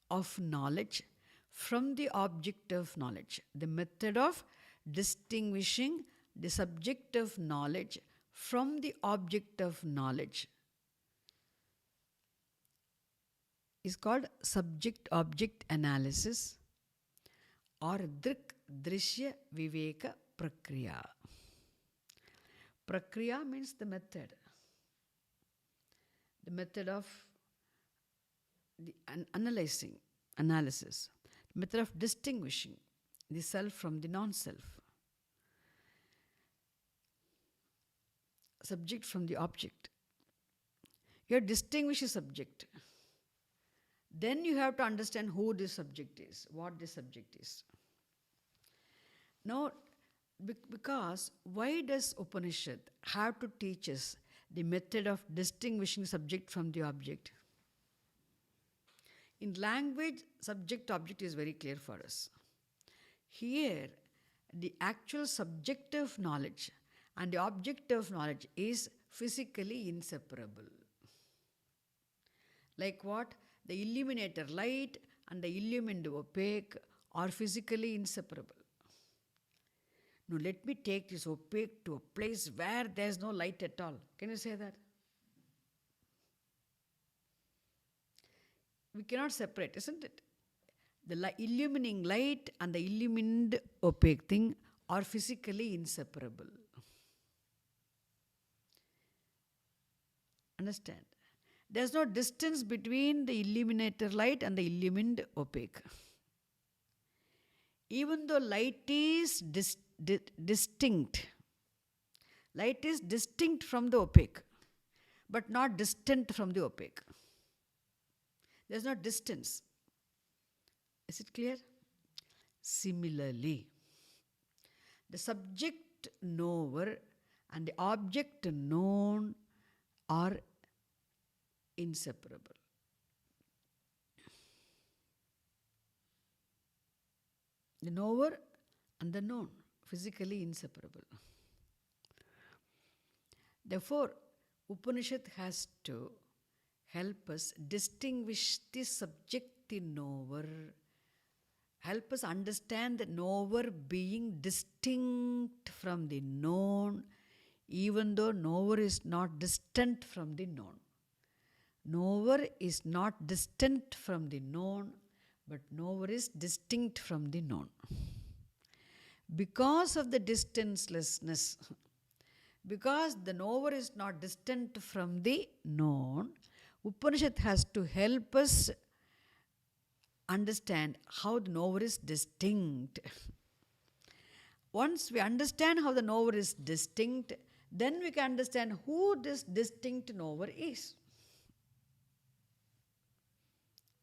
A: of knowledge from the object of knowledge. The method of distinguishing the subject of knowledge from the object of knowledge is called subject-object analysis or Drik Drishya Viveka Prakriya. Prakriya means the method. The method of the analysis, method of distinguishing the self from the non-self, subject from the object. You have to distinguish a subject. Then you have to understand who this subject is, what this subject is. Now, because why does Upanishad have to teach us the method of distinguishing subject from the object? In language, subject-object is very clear for us. Here, the actual subject of knowledge and the object of knowledge is physically inseparable. Like what? The illuminator light and the illumined opaque are physically inseparable. Now let me take this opaque to a place where there is no light at all. Can you say that? We cannot separate, isn't it? The illumining light and the illumined opaque thing are physically inseparable. Understand? There's no distance between the illuminator light and the illumined opaque. Even though light is distinct, light is distinct from the opaque, but not distant from the opaque. There's no distance. Is it clear? Similarly, the subject knower and the object known are inseparable. The knower and the known, physically inseparable. Therefore, Upanishad has to help us distinguish the subject, the knower, help us understand the knower being distinct from the known, even though knower is not distant from the known. Knower is not distant from the known, but knower is distinct from the known. Because of the distancelessness, because the knower is not distant from the known, Upanishad has to help us understand how the knower is distinct. Once we understand how the knower is distinct, then we can understand who this distinct knower is.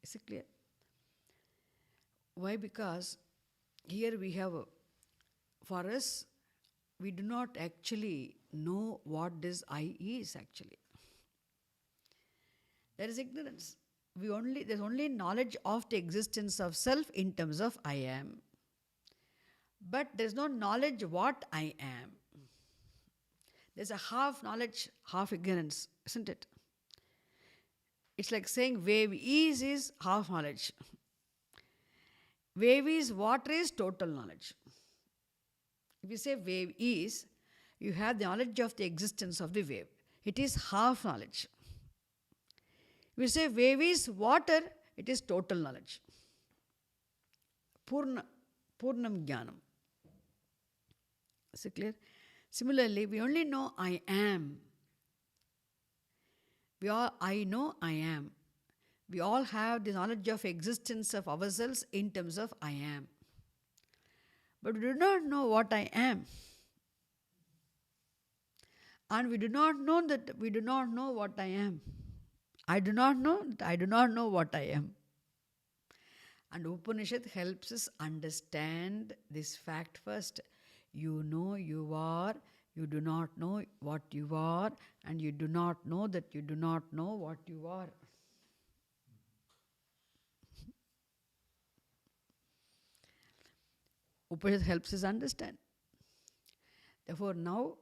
A: Is it clear? Why? Because here we have, for us, we do not actually know what this I is actually. There is ignorance. There's only knowledge of the existence of self in terms of I am. But there's no knowledge what I am. There's a half knowledge, half ignorance, isn't it? It's like saying wave is half knowledge. Wave is water is total knowledge. If you say wave is, you have the knowledge of the existence of the wave. It is half knowledge. If you say wave is water, it is total knowledge. Purnam jnanam. Is it clear? Similarly, we only know I am. I know I am. We all have the knowledge of existence of ourselves in terms of I am. But we do not know what I am. And we do not know that we do not know what I am. I do not know that I do not know what I am. And Upanishad helps us understand this fact first. You know you are, you do not know what you are, and you do not know that you do not know what you are. Upanishad helps us understand. Therefore, now,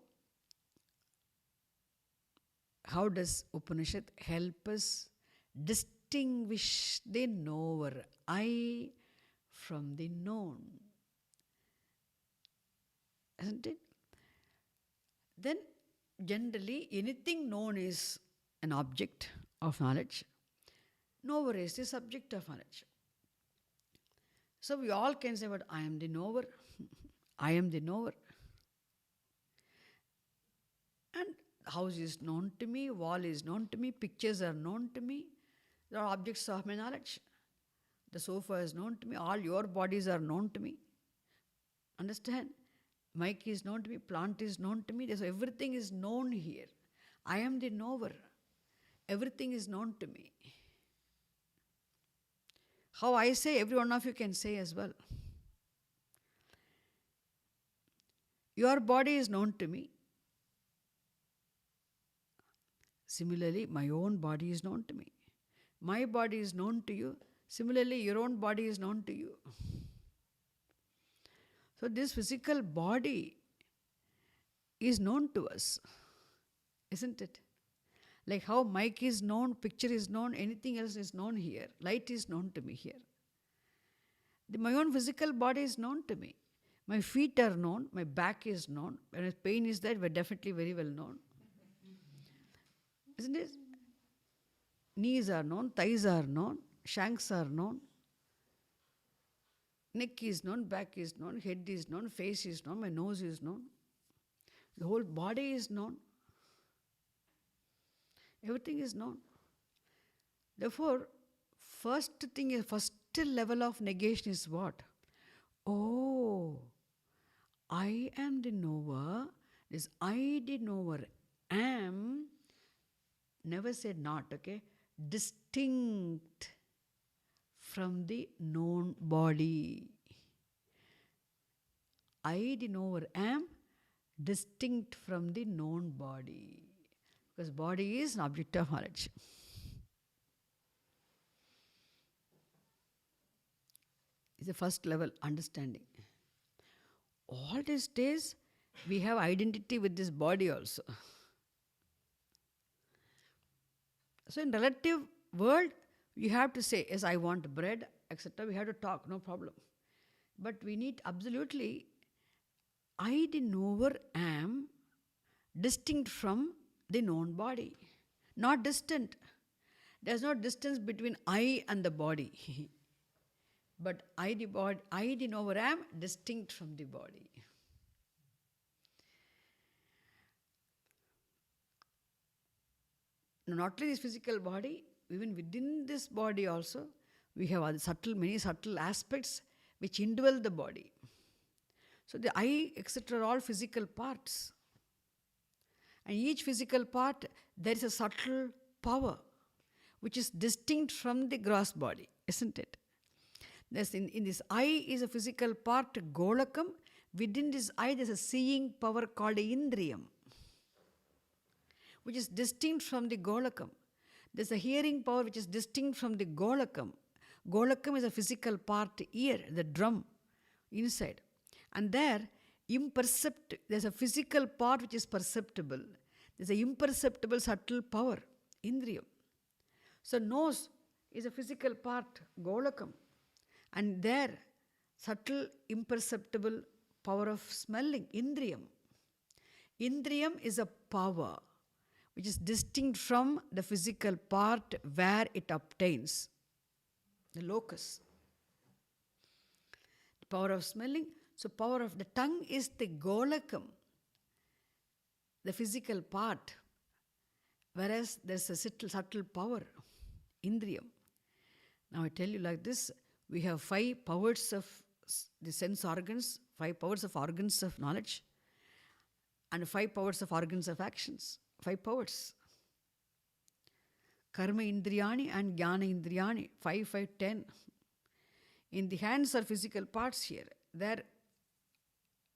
A: how does Upanishad help us distinguish the knower, I, from the known? Isn't it? Then, generally, anything known is an object of knowledge. Knower is the subject of knowledge. So we all can say, but I am the knower. I am the knower. And house is known to me, wall is known to me, pictures are known to me. They are objects of my knowledge. The sofa is known to me, all your bodies are known to me. Understand? Mic is known to me, plant is known to me. So everything is known here. I am the knower. Everything is known to me. How I say, every one of you can say as well. Your body is known to me. Similarly, my own body is known to me. My body is known to you. Similarly, your own body is known to you. So this physical body is known to us, isn't it? Like how mic is known, picture is known, anything else is known here. Light is known to me here. My own physical body is known to me. My feet are known, my back is known. When pain is there, we're definitely very well known. Isn't it? Knees are known, thighs are known, shanks are known. Neck is known, back is known, head is known, face is known, my nose is known. The whole body is known. Everything is known. Therefore, first level of negation is what? Oh, I am the knower. This I the knower am, never said not, okay? Distinct from the known body. I the knower am distinct from the known body. Because body is an object of knowledge. It's the first level understanding. All these days, we have identity with this body also. So in relative world, you have to say, yes, I want bread, etc. We have to talk, no problem. But we need absolutely, I, the knower, am distinct from the known body. Not distant. There's no distance between I and the body. But I, the knower, am distinct from the body. Not only this physical body, even within this body also, we have many subtle aspects which indwell the body. So the eye, etc., are all physical parts. And each physical part, there is a subtle power which is distinct from the gross body, isn't it? In this eye is a physical part, golakam. Within this eye, there's a seeing power called Indriyam, which is distinct from the golakam. There's a hearing power which is distinct from the golakam. Golakam is a physical part, ear, the drum inside. And there, there's a physical part which is perceptible. There's an imperceptible subtle power, Indriyam. So nose is a physical part, golakam. And there, subtle, imperceptible power of smelling, Indriyam. Indriyam is a power which is distinct from the physical part where it obtains, the locus. The power of smelling. So power of the tongue is the golakam, the physical part, whereas there's a subtle power, Indriyam. Now I tell you like this, we have 5 powers of the sense organs, 5 powers of organs of knowledge, and 5 powers of organs of actions. 5 powers. Karma Indriyani and Jnana Indriyani, 5, 5, 10. In the hands are physical parts here. There